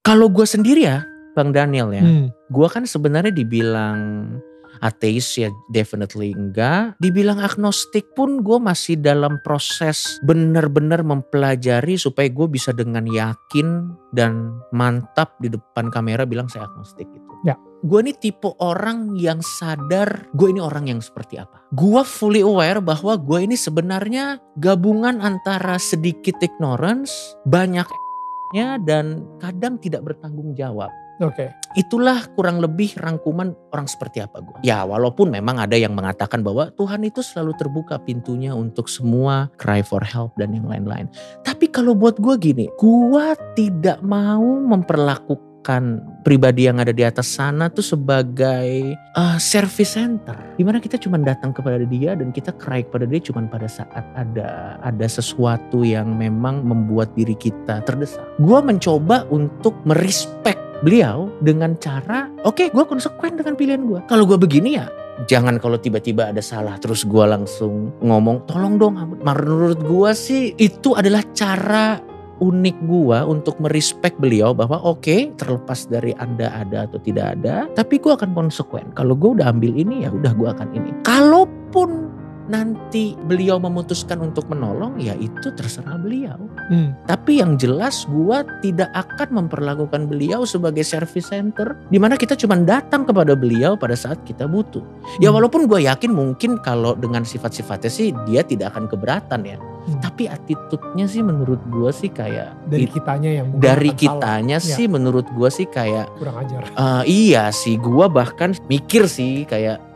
Kalau gue sendiri ya Bang Daniel ya, gue kan sebenarnya dibilang ateis ya definitely enggak. Dibilang agnostik pun gue masih dalam proses benar-benar mempelajari supaya gue bisa dengan yakin dan mantap di depan kamera bilang saya agnostik gitu. Ya. Gue ini tipe orang yang sadar gue ini orang yang seperti apa. Gue fully aware bahwa gue ini sebenarnya gabungan antara sedikit ignorance, banyak dan kadang tidak bertanggung jawab. Oke. Itulah kurang lebih rangkuman orang seperti apa gue. Ya walaupun memang ada yang mengatakan bahwa Tuhan itu selalu terbuka pintunya untuk semua cry for help dan yang lain-lain. Tapi kalau buat gue gini, gue tidak mau memperlakukan pribadi yang ada di atas sana tuh sebagai service center. Dimana kita cuma datang kepada dia dan kita cry kepada dia cuma pada saat ada sesuatu yang memang membuat diri kita terdesak. Gue mencoba untuk merespek beliau dengan cara, oke, gue konsekuen dengan pilihan gue. Kalau gue begini ya, jangan kalau tiba-tiba ada salah terus gue langsung ngomong, tolong dong. Menurut gue sih itu adalah cara unik gue untuk merespek beliau bahwa oke, terlepas dari Anda ada atau tidak ada, tapi gue akan konsekuen. Kalau gue udah ambil ini ya udah gue akan ini. Kalaupun nanti beliau memutuskan untuk menolong, ya itu terserah beliau. Tapi yang jelas gue tidak akan memperlakukan beliau sebagai service center, dimana kita cuma datang kepada beliau pada saat kita butuh. Ya walaupun gue yakin mungkin kalau dengan sifat-sifatnya sih dia tidak akan keberatan ya. Tapi attitude-nya sih menurut gue sih kayak dari kitanya yang mungkin dari akan kitanya salah. sih menurut gue sih kayak kurang ajar. Iya sih, gue bahkan mikir sih kayak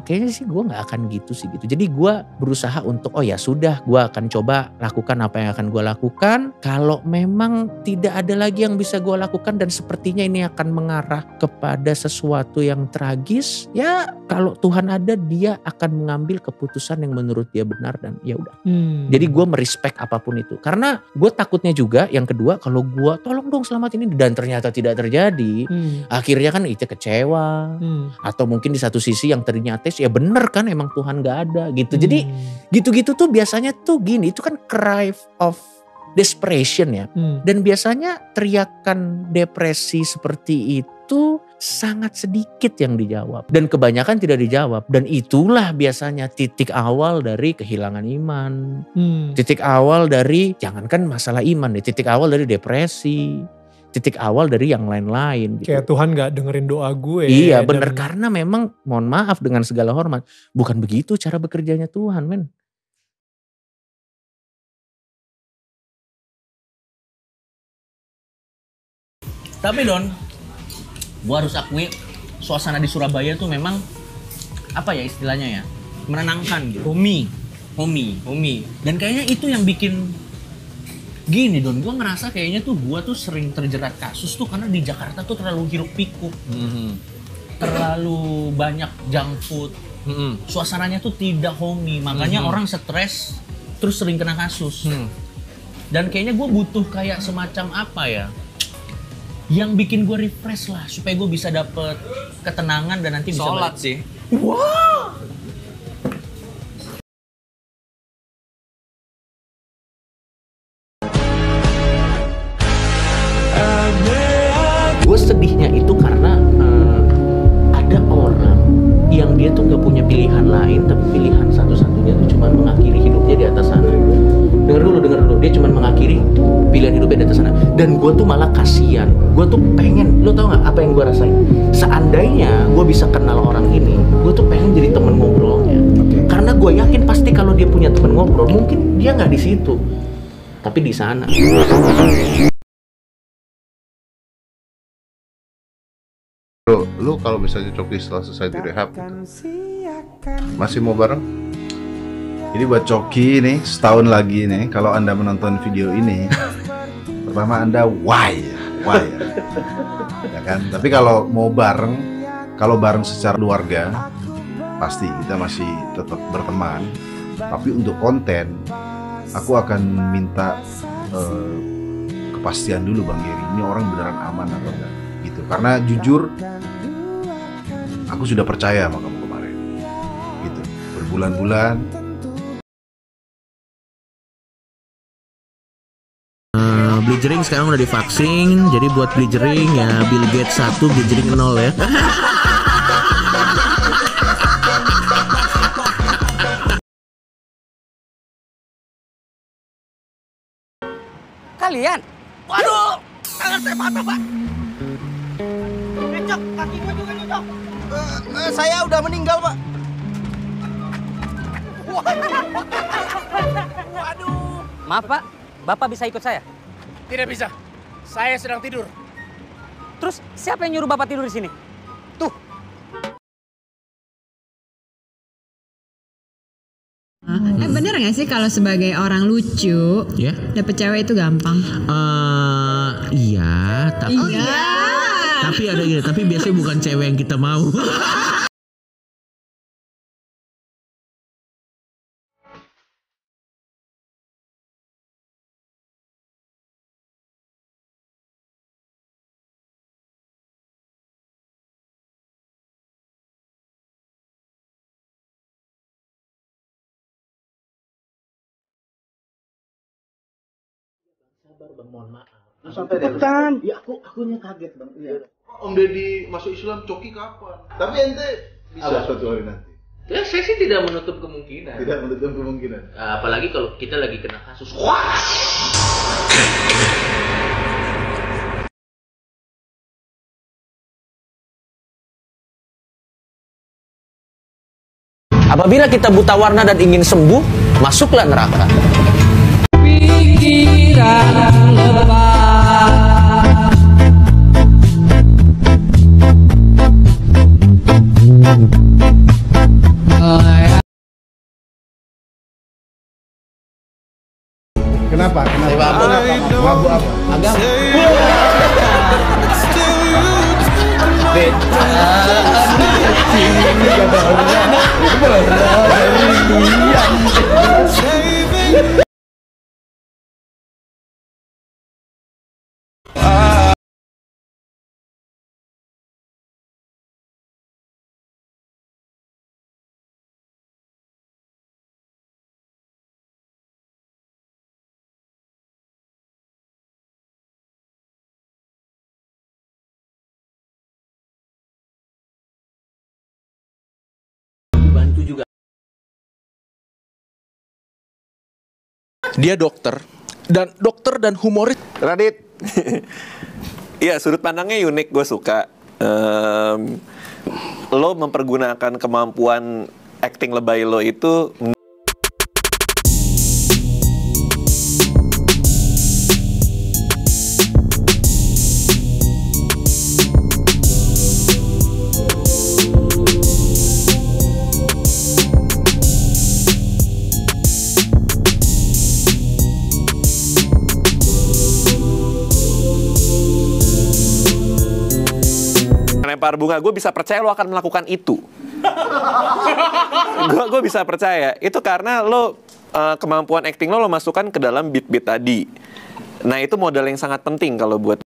kayaknya sih gue gak akan gitu sih gitu. Jadi gue berusaha untuk oh ya sudah, gue akan coba lakukan apa yang akan gue lakukan. Kalau memang tidak ada lagi yang bisa gue lakukan dan sepertinya ini akan mengarah kepada sesuatu yang tragis, ya kalau Tuhan ada dia akan mengambil keputusan yang menurut dia benar dan ya udah. Jadi gue merespek apapun itu. Karena gue takutnya juga yang kedua, kalau gue tolong dong selamatin ini dan ternyata tidak terjadi, akhirnya kan itu kecewa. Atau mungkin di satu sisi yang tadinya ateis, ya bener kan emang Tuhan gak ada gitu. Jadi gitu-gitu tuh biasanya tuh gini, itu kan cry of desperation ya. Dan biasanya teriakan depresi seperti itu sangat sedikit yang dijawab. Dan kebanyakan tidak dijawab. Dan itulah biasanya titik awal dari kehilangan iman. Titik awal dari, jangankan masalah iman deh, titik awal dari depresi. Titik awal dari yang lain-lain gitu. Kayak Tuhan gak dengerin doa gue. Iya bener, karena memang mohon maaf dengan segala hormat, bukan begitu cara bekerjanya Tuhan men. Tapi Don, gue harus akui suasana di Surabaya tuh memang apa ya istilahnya ya, menenangkan gitu. Homey. Dan kayaknya itu yang bikin gini Don, gue ngerasa kayaknya tuh gue tuh sering terjerat kasus tuh karena di Jakarta tuh terlalu hiruk pikuk, terlalu banyak junk food, suasananya tuh tidak homey, makanya orang stres terus sering kena kasus. Dan kayaknya gue butuh kayak semacam apa ya, yang bikin gue refresh lah supaya gue bisa dapet ketenangan dan nanti bisa sholat sih. Wow. Gue sedihnya itu karena ada orang yang dia tuh gak punya pilihan lain, tapi pilihan satu-satunya tuh cuma mengakhiri hidupnya di atas sana. Dengar dulu, dia cuma mengakhiri pilihan hidupnya di atas sana. Dan gue tuh malah kasihan, gue tuh pengen, lo tau gak apa yang gue rasain? Seandainya gue bisa kenal orang ini, gue tuh pengen jadi temen ngobrolnya. Karena gue yakin pasti kalau dia punya temen ngobrol, mungkin dia gak di situ, tapi di sana. Lu kalau misalnya Coki setelah selesai direhab gitu, masih mau bareng? Ini buat Coki nih, setahun lagi nih, kalau Anda menonton video ini, pertama Anda why ya kan? Tapi kalau mau bareng, kalau bareng secara keluarga, pasti kita masih tetap berteman. Tapi untuk konten, aku akan minta kepastian dulu Bang Geri, ini orang beneran aman atau enggak gitu. Karena jujur, aku sudah percaya sama kamu kemarin gitu, berbulan-bulan. Blijering sekarang udah divaksin, jadi buat Blijering ya Bill Gates 1, Blijering 0 ya. Kalian? Waduh, tangan saya patah, Pak. Cok, kaki gue juga nih, Cok. Saya udah meninggal, Pak. Waduh. Maaf, Pak. Bapak bisa ikut saya? Tidak bisa. Saya sedang tidur. Terus siapa yang nyuruh Bapak tidur di sini? Tuh. Bener gak sih kalau sebagai orang lucu, dapet cewek itu gampang? Iya, tapi Iya. tapi ada gini, tapi biasanya bukan cewek yang kita mau. Sabar bang, mohon maaf. Sampai Cepetan. Ya akunya kaget bang. Iya. Om Deddy masuk Islam, Coki kapan? Tapi ente bisa suatu hari nanti. Ya saya sih tidak menutup kemungkinan. Tidak menutup kemungkinan. Apalagi kalau kita lagi kena kasus. Apabila kita buta warna dan ingin sembuh, masuklah neraka. Kenapa? Mabuk apa? Bantu juga. Dia dokter dan humoris. Radit, iya sudut pandangnya unik, gue suka. Lo mempergunakan kemampuan acting lebay lo itu. Lempar bunga, gue bisa percaya lo akan melakukan itu. Gue bisa percaya itu karena lo kemampuan acting lo masukkan ke dalam beat-beat tadi. Nah itu modal yang sangat penting kalau buat